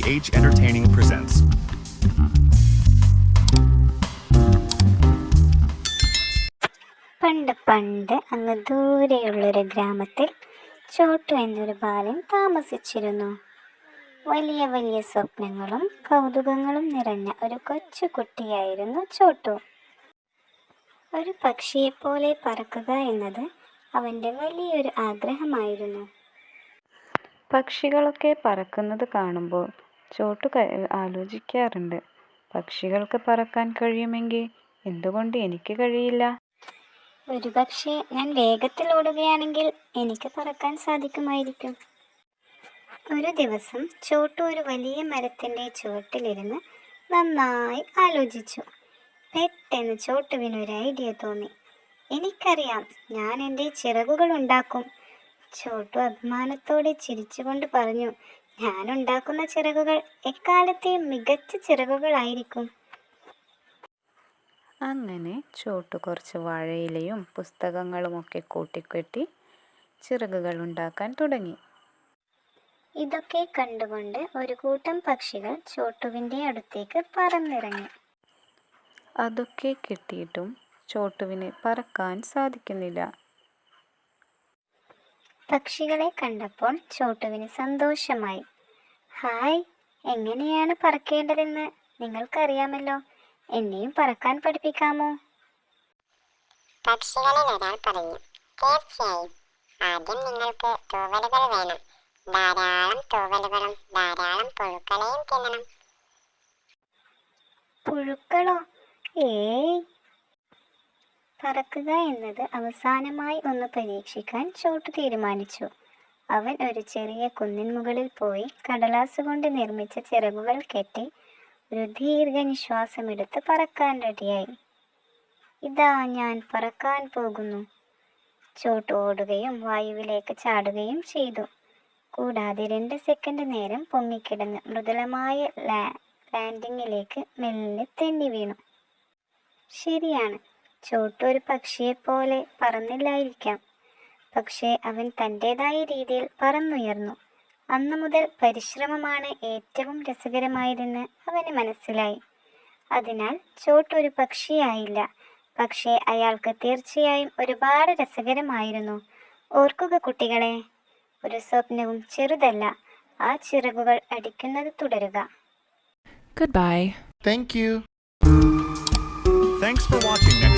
PH Entertaining presents. പണ്ട് പണ്ട് അങ്ങ് ദൂരെയുള്ളൊരു ഗ്രാമത്തിൽ ചോട്ടു എന്നൊരു ബാലൻ താമസിച്ചിരുന്നു. വലിയ വലിയ സ്വപ്നങ്ങളും കൗതുകങ്ങളും നിറഞ്ഞ ഒരു കൊച്ചു കുട്ടിയായിരുന്നു ചോട്ടു. ഒരു പക്ഷിയെപ്പോലെ പറക്കുക എന്നത് അവൻ്റെ വലിയൊരു ആഗ്രഹമായിരുന്നു. പക്ഷികളൊക്കെ പറക്കുന്നത് കാണുമ്പോൾ ചോട്ടു ആലോചിക്കാറുണ്ട്, പക്ഷികൾക്ക് പറക്കാൻ കഴിയുമെങ്കിൽ എന്തുകൊണ്ട് എനിക്ക് കഴിയില്ല? ഒരുപക്ഷെ ഞാൻ വേഗത്തിൽ ഓടുകയാണെങ്കിൽ എനിക്ക് പറക്കാൻ സാധിക്കുമായിരിക്കും. ഒരു ദിവസം ചോട്ടു ഒരു വലിയ മരത്തിൻ്റെ ചുവട്ടിലിരുന്ന് നന്നായി ആലോചിച്ചു. പെട്ടെന്ന് ചോട്ടുവിനൊരു ഐഡിയ തോന്നി. എനിക്കറിയാം, ഞാൻ എൻ്റെ ചിറകുകൾ ഉണ്ടാക്കും. ചോട്ടു അഭിമാനത്തോടെ ചിരിച്ചുകൊണ്ട് പറഞ്ഞു, ഞാൻ ഉണ്ടാക്കുന്ന ചിറകുകൾ എക്കാലത്തെയും മികച്ച ചിറകുകളായിരിക്കും. അങ്ങനെ ചോട്ടു കുറച്ച് വാഴയിലയും പുസ്തകങ്ങളുമൊക്കെ കൂട്ടിക്കെട്ടി ചിറകുകൾ ഉണ്ടാക്കാൻ തുടങ്ങി. ഇതൊക്കെ കണ്ടുകൊണ്ട് ഒരു കൂട്ടം പക്ഷികൾ ചോട്ടുവിൻ്റെ അടുത്തേക്ക് പറന്നിറങ്ങി. അതൊക്കെ കിട്ടിയിട്ടും ചോട്ടുവിന് പറക്കാൻ സാധിക്കുന്നില്ല. പക്ഷികളെ കണ്ടപ്പോൾ ചോട്ടുവിന് സന്തോഷമായി. ഹായ്, എങ്ങനെയാണ് പറക്കേണ്ടതെന്ന് നിങ്ങൾക്കറിയാമല്ലോ, എന്നെയും പറക്കാൻ പഠിപ്പിക്കാമോ? പക്ഷികളിൽ ഒരാൾ പറഞ്ഞു, തീർച്ചയായും. ആദ്യം നിങ്ങൾക്ക് തൂവലുകൾ വേണം. ധാരാളം തൂവലുകളും ധാരാളം പുഴുക്കളെയും തിന്നണം. പുഴുക്കളോ? ഏയ്! പറക്കുക എന്നത് അവസാനമായി ഒന്ന് പരീക്ഷിക്കാൻ ചോട്ടു തീരുമാനിച്ചു. അവൻ ഒരു ചെറിയ കുന്നിൻ മുകളിൽ പോയി കടലാസ് കൊണ്ട് നിർമ്മിച്ച ചിറകുകൾ കെട്ടി ഒരു ദീർഘനിശ്വാസമെടുത്ത് പറക്കാൻ റെഡിയായി. ഇതാ ഞാൻ പറക്കാൻ പോകുന്നു. ചോട്ടു ഓടുകയും വായുവിലേക്ക് ചാടുകയും ചെയ്തു. കൂടാതെ 2 സെക്കൻഡ് നേരം പൊങ്ങിക്കിടന്ന് മൃദുലമായ ലാൻഡിങ്ങിലേക്ക് മെല്ലെ തെന്നി വീണു. ശരിയാണ്, ചോട്ടു ഒരു പക്ഷിയെപ്പോലെ പറന്നില്ലായിരിക്കാം, പക്ഷേ അവൻ തൻ്റെതായ രീതിയിൽ പറന്നുയർന്നു. അന്നു മുതൽ പരിശ്രമമാണ് ഏറ്റവും രസകരമായതെന്ന് അവന് മനസ്സിലായി. അതിനാൽ ചോട്ടു ഒരു പക്ഷിയായില്ല, പക്ഷേ അയാൾക്ക് തീർച്ചയായും ഒരുപാട് രസകരമായിരുന്നു. ഓർക്കുക കുട്ടികളെ, ഒരു സ്വപ്നവും ചെറുതല്ല, ആ ചിറകുകൾ അടിക്കുന്നത് തുടരുക. Goodbye. Thank you. Thanks for watching.